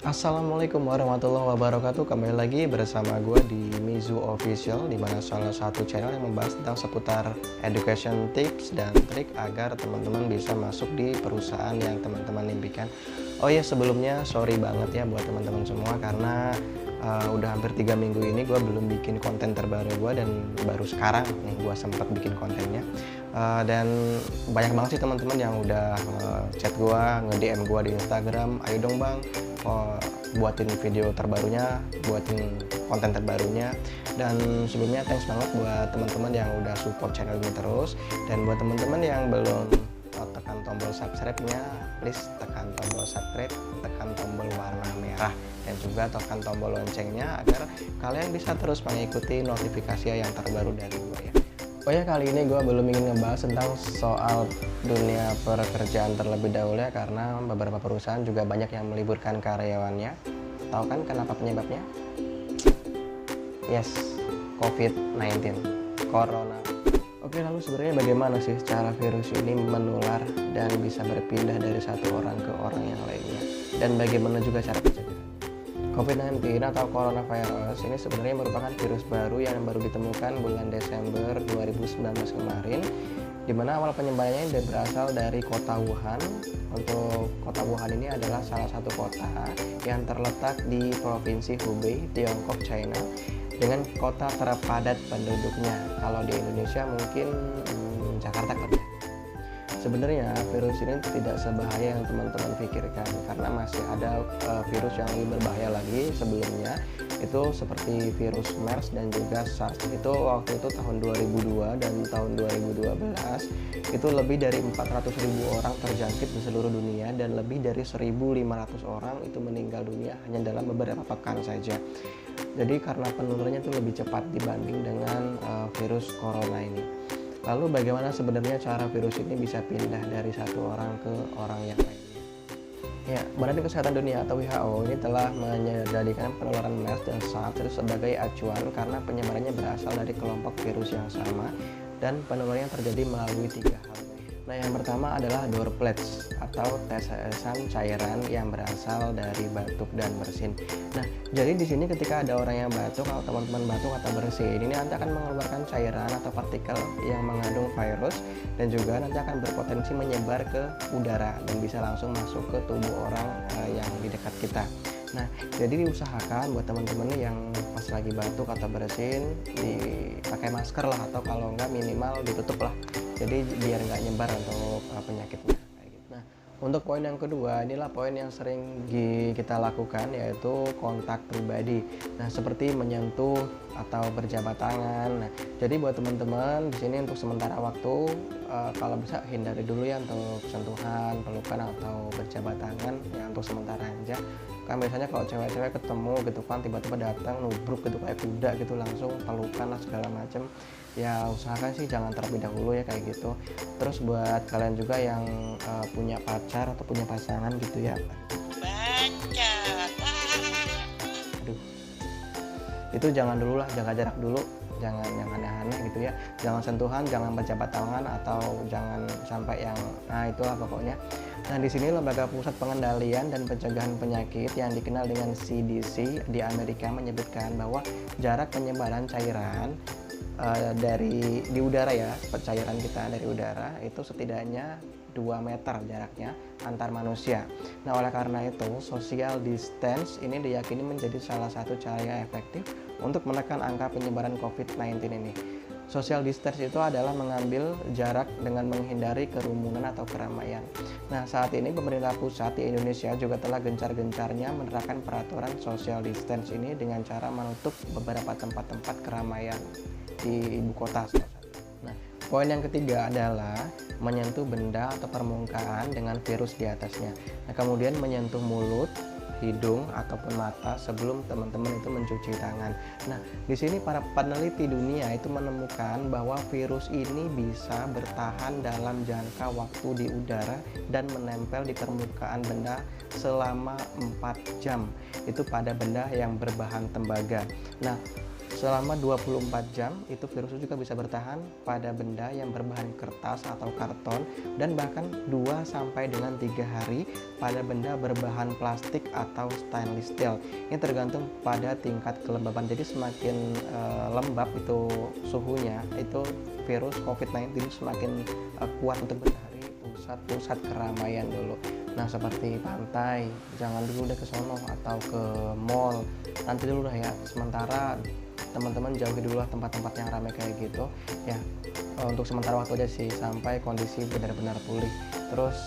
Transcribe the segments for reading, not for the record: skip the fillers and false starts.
Assalamualaikum warahmatullahi wabarakatuh. Kembali lagi bersama gue di Mizu Official, di mana salah satu channel yang membahas tentang seputar education tips dan trik agar teman-teman bisa masuk di perusahaan yang teman-teman impikan. Oh ya, sebelumnya sorry banget ya buat teman-teman semua karena udah hampir 3 minggu ini gue belum bikin konten terbaru gue, dan baru sekarang nih gue sempat bikin kontennya. Dan banyak banget sih teman-teman yang udah chat gue, nge-DM gue di Instagram, ayo dong bang, buatin video terbarunya, buatin konten terbarunya. Dan sebelumnya thanks banget buat teman-teman yang udah support channel ini terus, dan buat teman-teman yang belum tekan tombol subscribe-nya, please tekan tombol subscribe, tekan tombol warna merah, dan juga tekan tombol loncengnya agar kalian bisa terus mengikuti notifikasi yang terbaru dari gue ya. Oh ya, kali ini gue belum ingin ngebahas tentang soal dunia pekerjaan terlebih dahulu ya, karena beberapa perusahaan juga banyak yang meliburkan karyawannya. Tahu kan kenapa penyebabnya? Yes, COVID-19, Corona. Oke, lalu sebenarnya bagaimana sih cara virus ini menular dan bisa berpindah dari satu orang ke orang yang lainnya? Dan bagaimana juga cara pencegahan? COVID-19 atau coronavirus ini sebenarnya merupakan virus baru yang baru ditemukan bulan Desember 2019 kemarin, di mana awal penyebarannya berasal dari kota Wuhan. Untuk kota Wuhan ini adalah salah satu kota yang terletak di Provinsi Hubei, Tiongkok, China, dengan kota terpadat penduduknya. Kalau di Indonesia mungkin Jakarta kali ya. Sebenarnya virus ini tidak sebahaya yang teman-teman pikirkan, karena masih ada virus yang lebih berbahaya lagi sebelumnya, itu seperti virus MERS dan juga SARS. Itu waktu itu tahun 2002 dan tahun 2012 itu lebih dari 400.000 orang terjangkit di seluruh dunia, dan lebih dari 1.500 orang itu meninggal dunia hanya dalam beberapa pekan saja. Jadi karena penularannya itu lebih cepat dibanding dengan virus corona ini. Lalu bagaimana sebenarnya cara virus ini bisa pindah dari satu orang ke orang yang lainnya? Ya, Badan Kesehatan Dunia atau WHO ini telah menjadikan penularan MERS dan SARS itu sebagai acuan karena penyebarannya berasal dari kelompok virus yang sama, dan penularannya terjadi melalui 3 hal. Nah, yang pertama adalah droplets atau tetesan cairan yang berasal dari batuk dan bersin. Nah, jadi di sini ketika ada orang yang batuk atau teman-teman batuk atau bersin, ini nanti akan mengeluarkan cairan atau partikel yang mengandung virus, dan juga nanti akan berpotensi menyebar ke udara dan bisa langsung masuk ke tubuh orang yang di dekat kita. Nah, jadi diusahakan buat teman-teman yang pas lagi batuk atau bersin dipakai masker lah, atau kalau enggak minimal ditutup lah. Jadi biar nggak nyebar untuk penyakitnya. Nah, untuk poin yang kedua, inilah poin yang sering kita lakukan, yaitu kontak pribadi. Nah, seperti menyentuh atau berjabat tangan. Nah, jadi buat teman-teman di sini untuk sementara waktu, kalau bisa hindari dulu ya untuk sentuhan, pelukan atau berjabat tangan ya, untuk sementara aja. Kan biasanya kalau cewek-cewek ketemu gitu kan, tiba-tiba datang nubruk gitu kayak kuda gitu, langsung pelukan lah segala macem. Ya usahakan sih jangan terlebih dahulu ya kayak gitu. Terus buat kalian juga yang punya pacar atau punya pasangan gitu ya, aduh, itu jangan dulu lah, jaga jarak dulu, jangan yang aneh-aneh gitu ya, jangan sentuhan, jangan berjabat tangan, atau jangan sampai yang itulah pokoknya. Nah, di sini Lembaga Pusat Pengendalian dan Pencegahan Penyakit yang dikenal dengan CDC di Amerika menyebutkan bahwa jarak penyebaran cairan di udara ya, cairan kita dari udara itu setidaknya 2 meter jaraknya antar manusia. Nah, oleh karena itu social distance ini diyakini menjadi salah satu cara yang efektif untuk menekan angka penyebaran COVID-19 ini. Social distance itu adalah mengambil jarak dengan menghindari kerumunan atau keramaian. Nah, saat ini pemerintah pusat di Indonesia juga telah gencar-gencarnya menerapkan peraturan social distance ini dengan cara menutup beberapa tempat-tempat keramaian di ibu kota. Nah, poin yang ketiga adalah menyentuh benda atau permukaan dengan virus di atasnya. Nah, kemudian menyentuh mulut, hidung ataupun mata sebelum teman-teman itu mencuci tangan. Nah, di sini para peneliti dunia itu menemukan bahwa virus ini bisa bertahan dalam jangka waktu di udara dan menempel di permukaan benda selama 4 jam. Itu pada benda yang berbahan tembaga. Nah, Selama 24 jam itu virus juga bisa bertahan pada benda yang berbahan kertas atau karton, dan bahkan 2 sampai dengan 3 hari pada benda berbahan plastik atau stainless steel. Ini tergantung pada tingkat kelembaban. Jadi semakin lembab itu suhunya, itu virus COVID-19 semakin kuat untuk bertahan di pusat-pusat keramaian dulu. Nah, seperti pantai, jangan dulu deh ke sono, atau ke mall. Nanti dulu dah ya. Sementara teman-teman jauhi dulu lah tempat-tempat yang ramai kayak gitu ya, untuk sementara waktu aja sih, sampai kondisi benar-benar pulih. Terus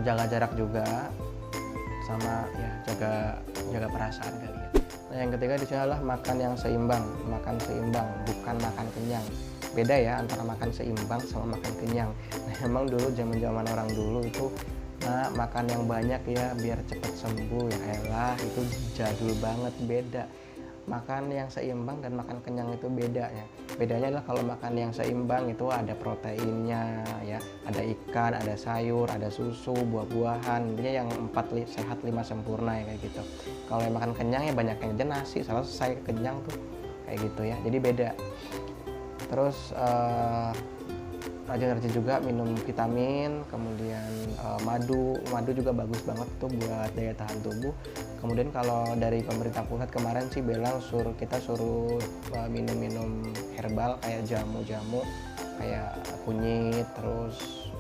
jaga jarak juga, sama ya jaga perasaan kali ya. Nah, yang ketiga di sini adalah makan yang seimbang. Makan seimbang, bukan makan kenyang. Beda ya antara makan seimbang sama makan kenyang. Nah, emang dulu zaman orang dulu itu makan yang banyak ya biar cepat sembuh, ya elah, itu jadul banget. Beda, makan yang seimbang dan makan kenyang itu beda ya. Bedanya adalah kalau makan yang seimbang itu ada proteinnya ya, ada ikan, ada sayur, ada susu, buah-buahan, intinya yang 4 sehat 5 sempurna ya, kayak gitu. Kalau yang makan kenyang ya banyak yang aja nasi, selesai kenyang tuh, kayak gitu ya. Jadi beda. Terus rajin-rajin juga minum vitamin, kemudian madu juga bagus banget tuh buat daya tahan tubuh. Kemudian kalau dari pemerintah pusat kemarin sih bilang kita suruh minum-minum herbal kayak jamu-jamu, kayak kunyit, terus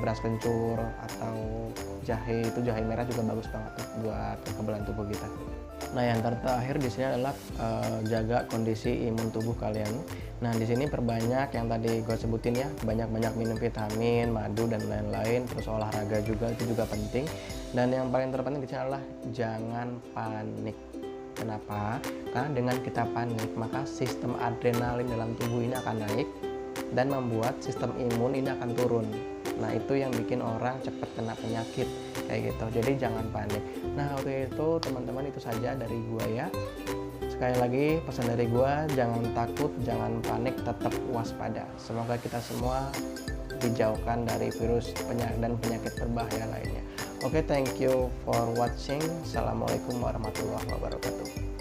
beras kencur atau jahe. Itu jahe merah juga bagus banget tuh buat kekebalan tubuh kita. Nah, yang terakhir di sini adalah jaga kondisi imun tubuh kalian. Nah, di sini perbanyak yang tadi gue sebutin ya, banyak-banyak minum vitamin, madu dan lain-lain, terus olahraga juga, itu juga penting. Dan yang paling terpenting di sini adalah jangan panik. Kenapa? Karena dengan kita panik, maka sistem adrenalin dalam tubuh ini akan naik dan membuat sistem imun ini akan turun. Nah, itu yang bikin orang cepat kena penyakit kayak gitu. Jadi jangan panik. Nah, waktu itu teman-teman, itu saja dari gua ya. Sekali lagi pesan dari gua, jangan takut, jangan panik, tetap waspada. Semoga kita semua dijauhkan dari virus dan penyakit berbahaya lainnya. Oke, thank you for watching. Assalamualaikum warahmatullahi wabarakatuh.